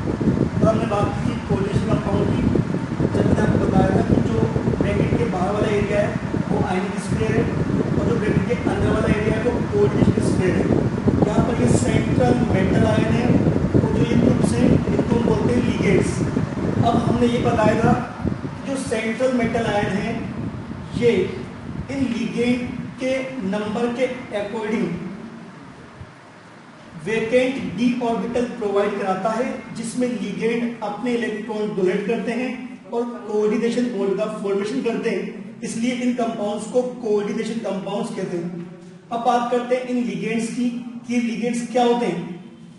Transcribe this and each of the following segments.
तो हमने बात की कोऑर्डिनेशन कंपाउंड की। जब मैंने आपको बताया था कि जो ब्रैकेट के बाहर वाला एरिया है वो आयनिक स्फीयर है और जो ब्रैकेट के अंदर वाला एरिया है वो कोऑर्डिनेशन स्फीयर है। यहाँ पर ये सेंट्रल मेटल आयन है और जो ये ग्रुप्स हैं इनको हम बोलते हैं लिगेंड्स। अब हमने ये बताया था जो सेंट्रल मेटल आयन है ये इन लिगेंड के नंबर के according vacant D orbital provide कराता है, जिसमें लिगेंड अपने इलेक्ट्रॉन डोनेट करते हैं और कोऑर्डिनेशन बॉन्ड का फॉर्मेशन करते हैं। इसलिए इन कंपाउंड्स को कोऑर्डिनेशन कंपाउंड्स कहते हैं। अब बात करते हैं इन लिगेंड्स की कि लिगेंड्स क्या होते हैं।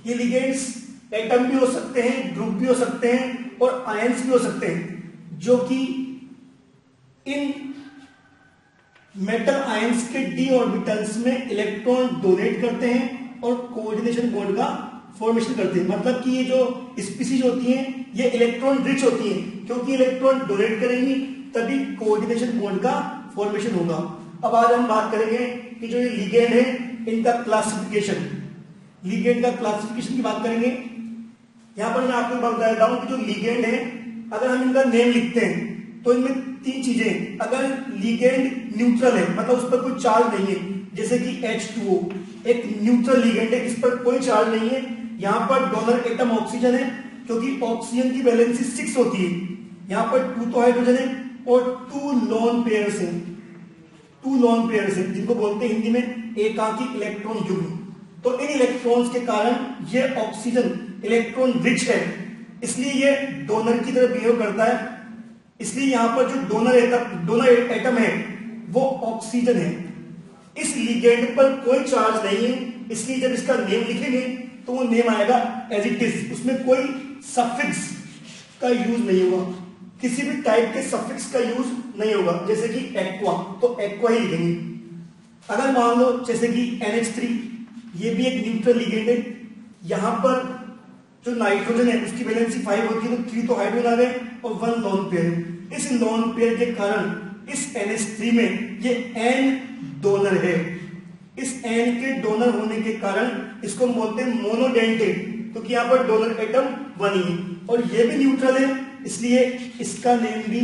ये लिगेंड्स एटम भी हो सकते हैं, ग्रुप भी हो सकते हैं और आयंस भी हो सकते हैं, जो कि इन मेटल आयंस के डी ऑर्बिटल्स में इलेक्ट्रॉन डोनेट करते हैं और कोऑर्डिनेशन बॉन्ड का फॉर्मेशन करते हैं। मतलब कि ये जो स्पीसीज होती हैं ये इलेक्ट्रॉन रिच होती हैं, क्योंकि इलेक्ट्रॉन डोनेट करेंगी तभी कोऑर्डिनेशन बॉन्ड का फॉर्मेशन होगा। अब आज हम बात करेंगे कि जो ये लिगेंड है इनका क्लासिफिकेशन, लिगेंड का क्लासिफिकेशन की बात करेंगे। यहां पर मैं आपको बताता हूं कि जो लिगेंड है अगर हम इनका नेम लिखते हैं तो इनमें तीन चीजें, अगर लिगेंड न्यूट्रल है मतलब उस पर कोई चार्ज नहीं है, जैसे कि H2O एक न्यूट्रल लिगेंड है, इस पर कोई चार्ज नहीं है। यहां पर डोनर एटम ऑक्सीजन है क्योंकि ऑक्सीजन की वैलेंसी 6 होती है। यहां पर 2 तो हाइड्रोजन है और 2 लोन पेयर्स हैं, 2 लोन पेयर्स हैं जिनको बोलते हैं हिंदी में एकाकी इलेक्ट्रॉन युग्म। तो इन इलेक्ट्रॉन्स के कारण ये ऑक्सीजन इलेक्ट्रॉन रिच है, इसलिए ये डोनर की तरह बिहेव करता है। इसलिए यहां पर जो डोनर एटम है वो ऑक्सीजन है। इस लिगेंड पर कोई चार्ज नहीं है, इसलिए जब इसका नेम लिखेंगे तो वो नेम आएगा एज इट इज, उसमें कोई सफिक्स का यूज नहीं होगा, किसी भी टाइप के सफिक्स का यूज नहीं होगा। जैसे कि एक्वा, तो एक्वा ही लिखेंगे। अगर मान लो जैसे कि NH3 ये भी एक न्यूट्रल लिगेंड है, यहां पर जो नाइट्रोजन है उसकी वैलेंसी 5 होती है, तो 3 तो हाइड्रोजन आ गए और 1 लोन पेयर है। इस लोन पेयर के कारण इस NH3 में ये N डोनर है। इस N के डोनर होने के कारण इसको हम बोलते हैं मोनोडेंटेड, क्योंकि यहां पर डोनर एटम 1 ही है और ये भी न्यूट्रल है, इसलिए इसका नेम भी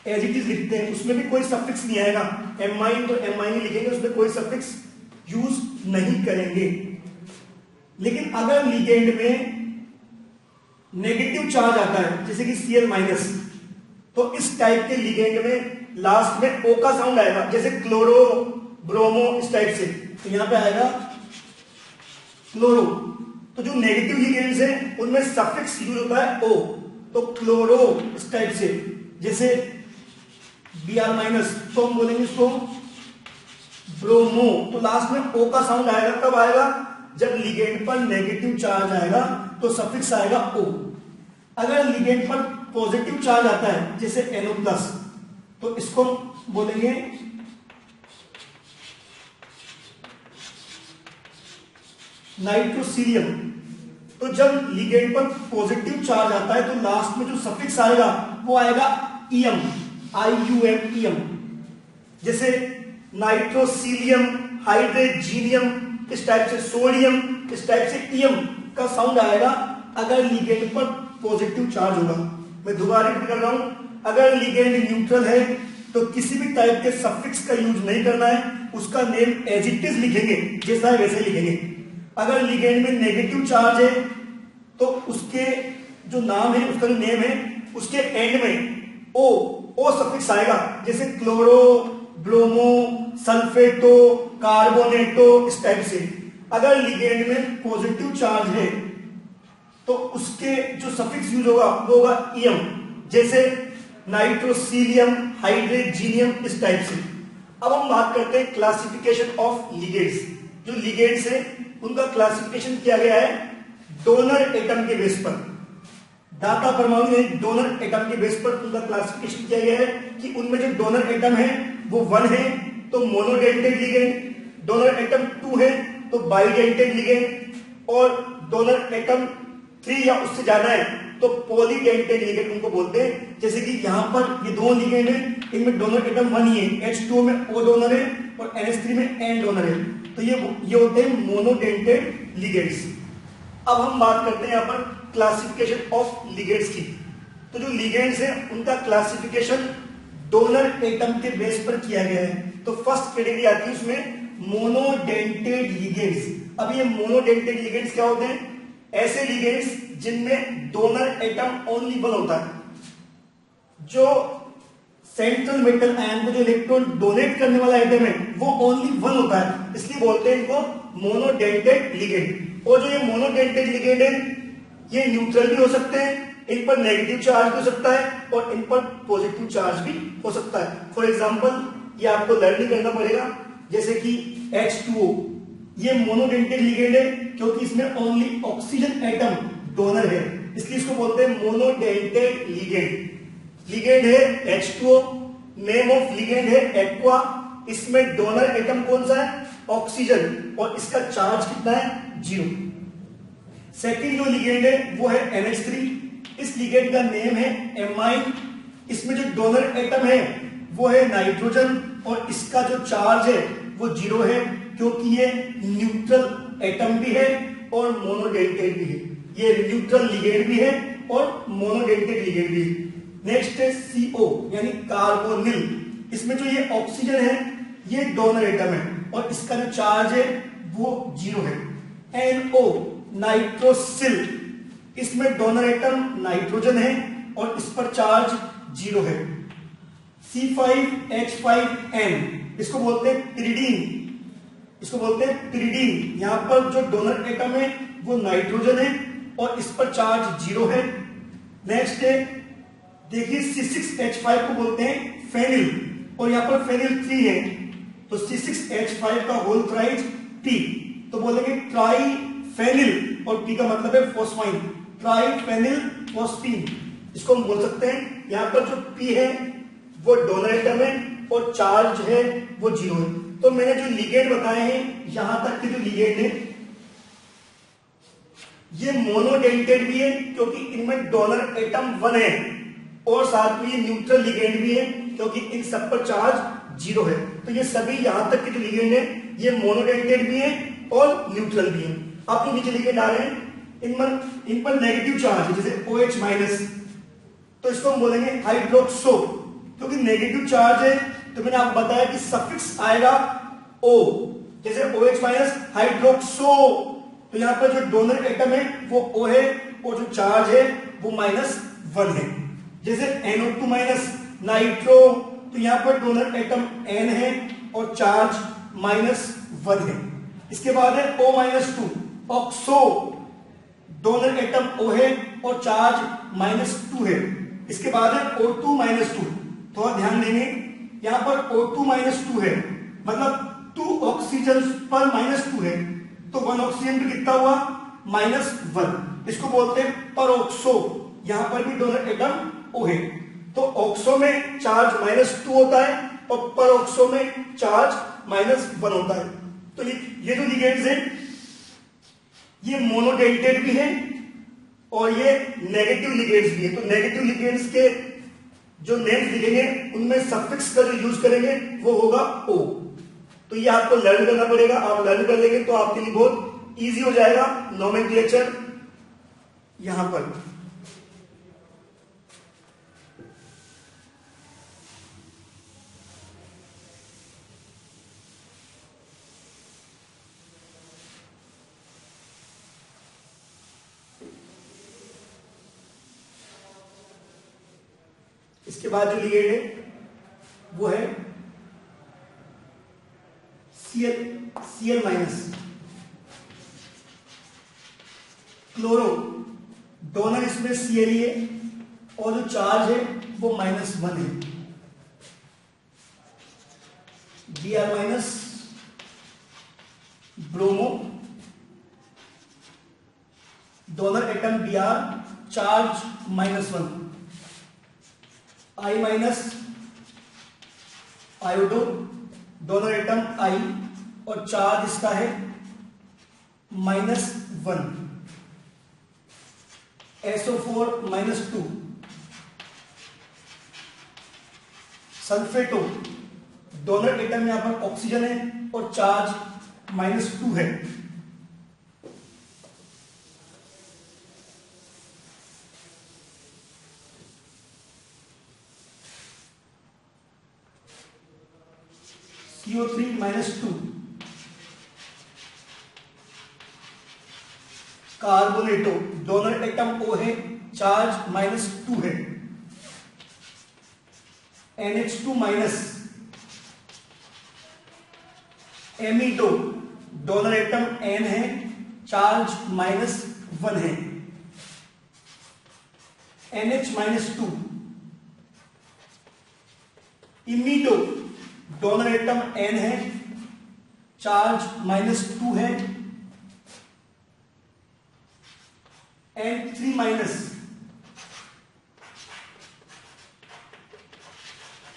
एज इट इज लिखते हैं, उसमें भी कोई सफिक्स नहीं आएगा। एमाइन तो एमाइन लिखेंगे, उसमें कोई सफिक्स यूज नहीं करेंगे। लेकिन अगर लिगेंड में नेगेटिव चार्ज आता है जैसे कि Cl-, तो इस टाइप के लिगेंड में लास्ट में O का साउंड आएगा, जैसे क्लोरो, ब्रोमो, इस टाइप से। तो यहां पे आएगा क्लोरो। तो जो नेगेटिव लिगेंड्स हैं उनमें सफिक्स यूज होता है O, तो क्लोरो इस टाइप से, जैसे Br-, तो हम बोलेंगे इसको ब्रोमो। तो लास्ट में O का साउंड आएगा, कब आएगा? जब लिगेंड पर नेगेटिव चार्ज आएगा तो सफिक्स आएगा O। अगर लिगेंड पर पॉजिटिव चार्ज आता है जैसे NO+, तो इसको बोलेंगे नाइट्रोसीलियम। तो जब लिगेंड पर पॉजिटिव चार्ज आता है तो लास्ट में जो सफिक्स आएगा वो आएगा EM, IUM, जैसे नाइट्रोसीलियम, हाइड्रोजीनियम, इस टाइप से सोडियम, इस टाइप से EM का साउंड आएगा अगर लिगेंड पर पॉजिटिव चार्ज होगा। मैं दोबारा रिपीट कर रहा हूं, अगर लिगेंड न्यूट्रल है तो किसी भी टाइप के सफिक्स का यूज नहीं करना है, उसका नेम एज इट इज लिखेंगे, जैसा है वैसे लिखेंगे। अगर लिगेंड में नेगेटिव चार्ज है तो उसके जो नाम है, उसका जो नेम है, उसके एंड में ओ सफिक्स आएगा, जैसे क्लोरो, ब्रोमो, सल्फेटो, कार्बोनेटो, इस टाइप से। अगर लिगेंड में पॉजिटिव चार्ज है तो उसके जो सफिक्स यूज होगा वो होगा EM, जैसे नाइट्रोसीलियम, हाइड्रोजीनियम, इस टाइप से। अब हम बात करते हैं क्लासिफिकेशन ऑफ लिगेंड्स। जो लिगेंड्स हैं उनका क्लासिफिकेशन किया गया है डोनर एटम के बेस पर। दाता परमाणु है, डोनर एटम के बेस पर उनका क्लासिफिकेशन किया गया है कि उनमें जो डोनर एटम है वो 1 है तो मोनोडेंटेड लिगेंड, डोनर एटम 2 है तो बाइडेंटेड लिगेंड, और डोनर एटम 3 या उससे ज्यादा है तो पॉलीडेंटेड लिगेंड उनको बोलते हैं। जैसे कि यहां पर ये दो लिगेंड है, इनमें डोनर एटम 1 ही है, H2O में O डोनर है और NH3 में N डोनर है, तो ये होते हैं मोनोडेंटेड लिगेंड्स। अब हम बात करते हैं यहाँ पर क्लासिफिकेशन ऑफ लिगेंड्स की। तो जो लिगेंड्स हैं उनका क्लासिफिकेशन डोनर एटम के बेस पर किया गया है। तो फर्स्ट कैटेगरी आती है उसमें मोनोडेंटेड लिगेंड्स। अब ये मोनोडेंटेड लिगेंड्स क्या होते हैं? ऐसे लिगेंड्स जिनमें डोनर एटम ओनली वन होता है, जो सेंट्रल मेटल आयन को जो इलेक्ट्रॉन डोनेट करने वाला एटम है वो ओनली वन होता है, इसलिए बोलते हैं इनको मोनोडेंटेड लिगेंड। और जो ये मोनोडेंटेड लिगेंड है ये न्यूट्रल भी हो सकते हैं, इन पर नेगेटिव चार्ज भी हो सकता है और इन पर पॉजिटिव चार्ज भी हो सकता है। फॉर एग्जांपल ये आपको लर्निंग करना पड़ेगा, जैसे कि H2O ये मोनोडेंटेड लिगेंड है क्योंकि इसमें ओनली ऑक्सीजन एटम डोनर है, इसलिए इसको बोलते हैं मोनोडेंटेड लिगेंड। लिगेंड है H2O, नेम ऑफ लिगेंड है एक्वा, इसमें डोनर एटम कौन सा है? ऑक्सीजन, और इसका चार्ज कितना है? 0। सेकंड जो लिगेंड है वो है NH3, इस लिगेंड का नेम है एमाइन, इसमें जो डोनर एटम है वो है नाइट्रोजन और इसका जो चार्ज है वो 0 है क्योंकि ये न्यूट्रल एटम भी है और मोनोडेंटेड भी है। ये न्यूट्रल लिगेंड भी है और मोनोडेंटेड लिगेंड भी है। नेक्स्ट है CO यानी कार्बोनिल, इसमें जो ये ऑक्सीजन है ये डोनर एटम है और इसका जो चार्ज है वो 0 है। NO नाइट्रोसिल, इसमें डोनर एटम नाइट्रोजन है और इस पर चार्ज 0 है। C5H5N इसको बोलते हैं पिरिडीन, इसको बोलते हैं पिरिडीन। यहां पर जो डोनर एटम है वो नाइट्रोजन है और इस पर चार्ज 0 है। नेक्स्ट है देखिए C6H5 को बोलते हैं फेनिल और यहां पर फेनिल 3 है, तो C6H5 का होल थ्राइज P, तो बोलेंगे ट्राई फेनिल और P का मतलब है फॉस्फाइन, ट्राई फेनिल फॉस्फीन, इसको हम बोल सकते हैं। यहां पर जो P है वो डोनर एटम है और चार्ज है वो 0 है। तो मैंने जो लिगेंड बताए हैं यहां तक के जो लिगेंड है ये मोनोडेंटेड भी है क्योंकि इनमें डोनर एटम 1 है और साथ में ये न्यूट्रल लिगेंड भी है क्योंकि इन सब पर चार्ज 0 है। तो ये सभी यहां तक के जो लिगेंड है ये मोनोडेंटेड भी है और न्यूट्रल भी है। अब जो नीचे लिगेंड आ रहे हैं इन पर नेगेटिव चार्ज है, जैसे OH माइनस, तो इसको हम बोलेंगे हाइड्रोक्सो, क्योंकि नेगेटिव चार्ज है तो मैंने आपको बताया कि सफिक्स आएगा O, जैसे OH माइनस हाइड्रोक्सो, तो यहां पर जो डोनर एटम है वो O है और जो चार्ज है वो -1 है। जैसे NO2 माइनस नाइट्रो, तो यहां पर डोनर एटम N है और चार्ज -1 है। इसके बाद है O-2 oxo, donor atom O है और चार्ज -2 है। इसके बाद है O2-2, थोड़ा ध्यान देंगे यहां पर O2-2 है मतलब 2 ऑक्सीजन पर -2 है, तो 1 ऑक्सीजन पे कितना हुआ? -1। इसको बोलते हैं परऑक्सो, यहां पर भी डोनर एटम O है, तो ऑक्सो में चार्ज -2 होता है और परऑक्सो में चार्ज -1 होता है। तो ये जो लिगेंड्स हैं ये मोनोडेंटेड भी है और ये नेगेटिव लिगेंड्स भी है। तो नेगेटिव लिगेंड्स के जो नेम्स लिखेंगे उनमें सफिक्स का जो यूज करेंगे वो होगा O। तो ये आपको लर्न करना पड़ेगा, आप लर्न कर लेंगे तो आपके लिए बहुत इजी हो जाएगा नोमेनक्लेचर। यहां पर इसके बाद जो लिगेंड है वो है Cl माइनस, क्लोरो, डोनर इसमें Cl है और जो चार्ज है वो -1 है। Br minus, bromo, donor atom Br, charge -1। I minus, iodo, donor atom I और चार्ज इसका है -1। SO4-2, सल्फेटो, डोनर एटम यहां पर ऑक्सीजन है और चार्ज -2 है। CO3 minus 2, carbonato donor atom O है, चार्ज माइनस 2 है, NH2 minus, amido donor atom N है, चार्ज माइनस 1 है, NH minus 2, imido donor atom N है, चार्ज माइनस 2 है, N3 minus,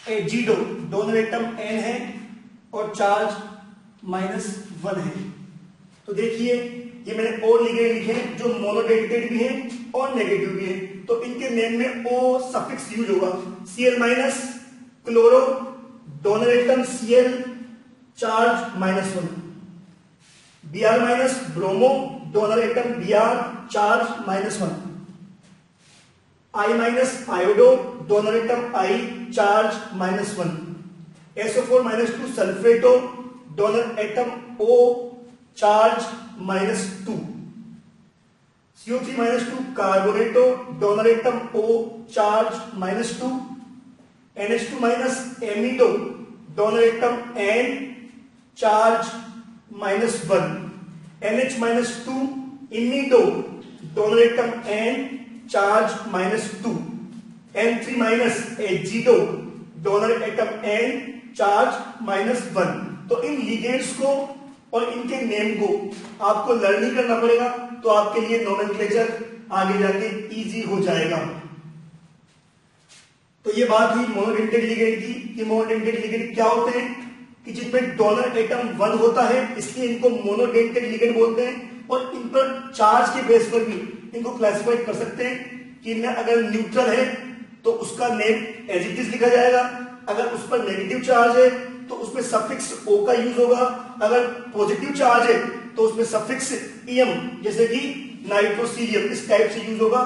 azido donor atom N है और charge minus 1 है। तो देखिए ये मैंने और लिगेंड लिखे हैं जो मोनोडेंटेड भी हैं और नेगेटिव भी हैं, तो इनके नेम में O सफिक्स यूज होगा। Cl minus chloro donor atom Cl, charge minus 1, Br minus bromo donor atom Br, charge minus 1, I minus iodo donor atom I, charge minus 1, SO4 minus 2 sulphato donor atom O, charge minus 2, CO3 minus 2 carbonato donor atom O, charge minus 2, NH2 minus amido donor atom N, charge minus 1, NH minus 2 imido donor atom N, charge minus 2, N3 minus azido donor atom N, charge minus 1। तो इन ligands को और इनके name को आपको learning करना पड़ेगा, तो आपके लिए नोमेनक्लेचर आगे जाके इजी हो जाएगा। तो ये बात हुई मोनोडेंटेड लिगेंड की कि मोनोडेंटेड लिगेंड क्या होते हैं कि जिसमें डोनर एटम 1 होता है, इसलिए इनको मोनोडेंटेड लिगेंड बोलते हैं। और इन पर चार्ज के बेस पर भी इनको क्लासिफाई कर सकते हैं कि इनमें अगर न्यूट्रल है तो उसका नेम एज इट इज लिखा जाएगा, अगर उस पर नेगेटिव चार्ज है तो उसमें सफिक्स O का यूज होगा, अगर पॉजिटिव चार्ज है तो उसमें सफिक्स EM जैसे कि नाइट्रोसीरियम इस टाइप से यूज होगा।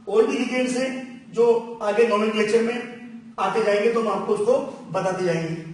और भी लिगेंड्स हैं जो आगे नोमेनक्लेचर में आते जाएंगे तो हम आपको उसको बताते जाएंगे।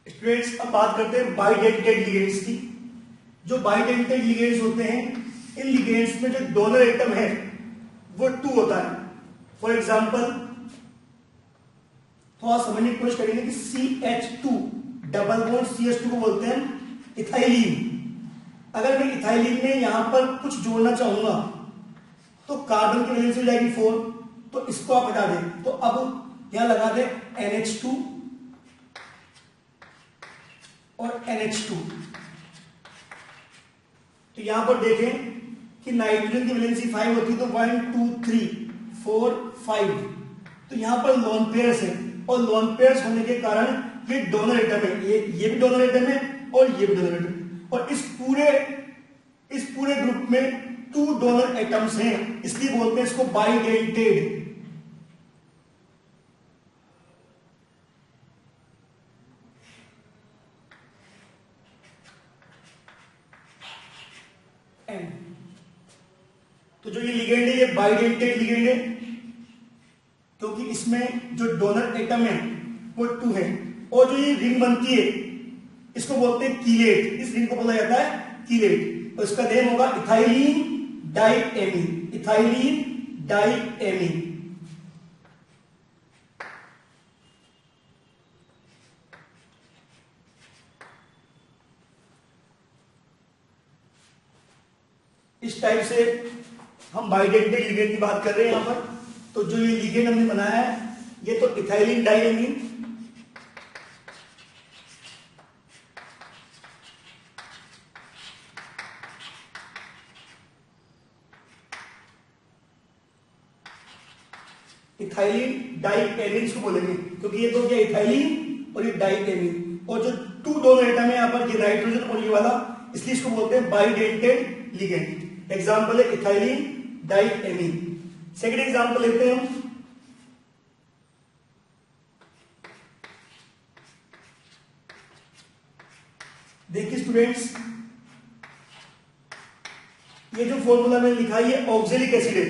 स्टूडेंट्स अब बात करते हैं बाइडेंटेड लिगेंड्स की। जो बाइडेंटेड लिगेंड्स होते हैं, इन लिगेंड्स में जो डोनर एटम है वो 2 होता है। फॉर एग्जांपल थोड़ा समझने की कोशिश करेंगे कि CH2 डबल बॉन्ड CH2 को बोलते हैं इथाइलिन। अगर मैं इथाइलिन में यहां पर कुछ जोड़ना चाहूंगा तो कार्बन की वैलेंसी हो जाएगी 4, तो इसको आप हटा दें। तो अब यहां लगा दें NH2 और NH2। तो यहां पर देखें कि नाइट्रोजन की वैलेंसी 5 होती है, तो 1 2 3 4 5, तो यहां पर लोन पेयर्स है और लोन पेयर्स होने के कारण ये डोनर एटम है, ये भी डोनर एटम है और ये भी डोनर एटम है। और इस पूरे ग्रुप में 2 डोनर एटम्स हैं, इसलिए बोलते हैं इसको बाइडेंटेड। तो जो ये लिगेंड है ये बाइडेंटेड लिगेंड है क्योंकि इसमें जो डोनर एटम है वो 2 है। और जो ये रिंग बनती है इसको बोलते हैं कीलेट, इस रिंग को बोला जाता है कीलेट। तो इसका नेम होगा इथाइलिन डाइएमीन, इथाइलिन डाइएमीन। इस टाइप से हम बाइडेंटेड लिगेंड की बात कर रहे हैं यहां पर। तो जो ये लिगेंड हमने बनाया है ये तो इथाइलिन डाइएमीन, इथाइलिन डाइएमीन को बोलेंगे क्योंकि ये तो क्या इथाइलिन और ये डाइएमीन, और जो टू दोनों एटम है यहाँ पर ये नाइट्रोजन और ये वाला, इसलिए इसको बोलते हैं बाइडेंटेड लिगेंड। एग्जांपल है इथाइलिन डाइएमीन। सेकंड एग्जांपल लेते हैं हम, देखिए स्टूडेंट्स ये जो फॉर्मूला मैंने लिखा है ये ऑक्जेलिक एसिड है,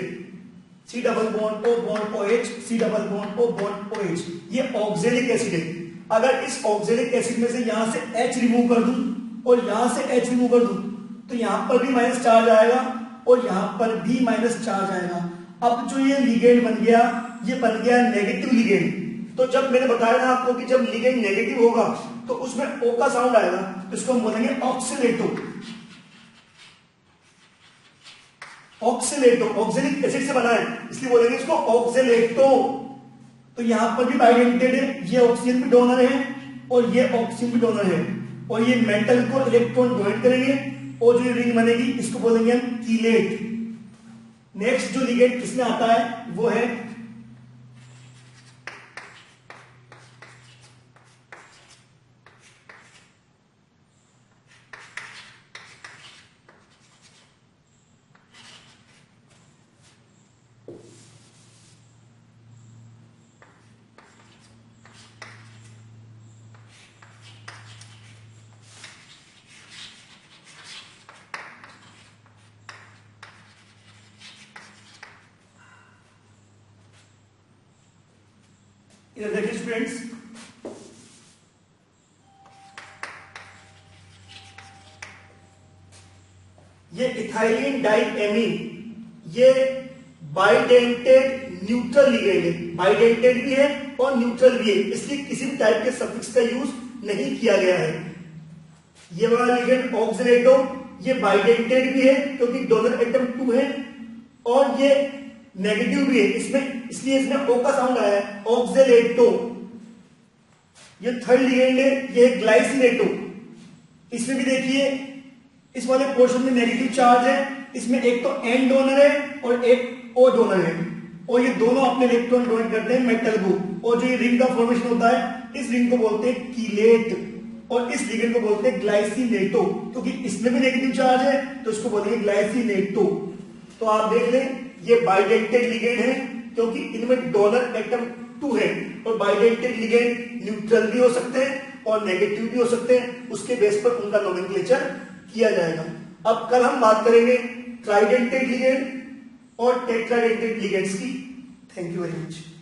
C double bond O bond OH, C double bond O bond OH, ये ऑक्जेलिक एसिड है। अगर इस ऑक्जेलिक एसिड में से यहां से H रिमूव कर दूं और यहां से H रिमूव कर दूं तो यहां पर भी माइनस चार्ज आएगा और यहां पर भी माइनस चार्ज आएगा। अब जो ये लिगेंड बन गया ये बन गया नेगेटिव लिगेंड। तो जब मैंने बताया ना आपको कि जब लिगेंड नेगेटिव होगा तो उसमें O का साउंड आएगा, तो इसको हम बोलेंगे ऑक्सीलेटो। ऑक्सीलेटो ऑक्जेलिक एसिड से बना है इसलिए बोलेंगे इसको ऑक्सीलेटो। तो यहां पर भी बाइडेंटेड है, ये ऑक्सीजन भी डोनर है और ये ऑक्सीजन भी डोनर है, और ये मेटल को इलेक्ट्रॉन डोनेट करेंगे और जो रिंग बनेगी इसको बोलेंगे हम कीलेट। नेक्स्ट जो लिगेंड किसमें आता है वो है इधर देखिए स्टूडेंट्स, ये इथाइलिन डाइएमीन ये बाइडेंटेड न्यूट्रल लिगेंड है, बाइडेंटेड भी है और न्यूट्रल भी है, इसलिए किसी भी टाइप के सफिक्स का यूज नहीं किया गया है। ये वाला लिगेंड ऑक्सीलेटो ये बाइडेंटेड भी है क्योंकि डोनर एटम 2 है और ये नेगेटिव भी है इसमें, इसलिए इसमें O का साउंड आया है ऑक्सीलेटो। ये थर्ड लिगेंड है ये ग्लाइसिनेटो, इसमें भी देखिए इस वाले पोर्शन में नेगेटिव चार्ज है, इसमें एक तो N डोनर है और एक O डोनर है और ये दोनों अपने इलेक्ट्रॉन डोनेट करते हैं मेटल को, और जो ये रिंग का फॉर्मेशन होता है इस रिंग को बोलते हैं कीलेट और इस लिगेंड को बोलते हैं ग्लाइसिनेटो, क्योंकि इसमें भी नेगेटिव चार्ज है तो इसको बोलेंगे ग्लाइसिनेटो। तो आप देख लें ये बाइडेंटेड लिगेंड है क्योंकि इनमें डोनर एटम 2 है, और बाइडेंटेड लिगेंड न्यूट्रल भी हो सकते हैं और नेगेटिव भी हो सकते हैं, उसके बेस पर उनका नोमेनक्लेचर किया जाएगा। अब कल हम बात करेंगे ट्राइडेंटेड लिगेंड और टेट्राडेंटेड लिगेंड्स की। Thank you very much.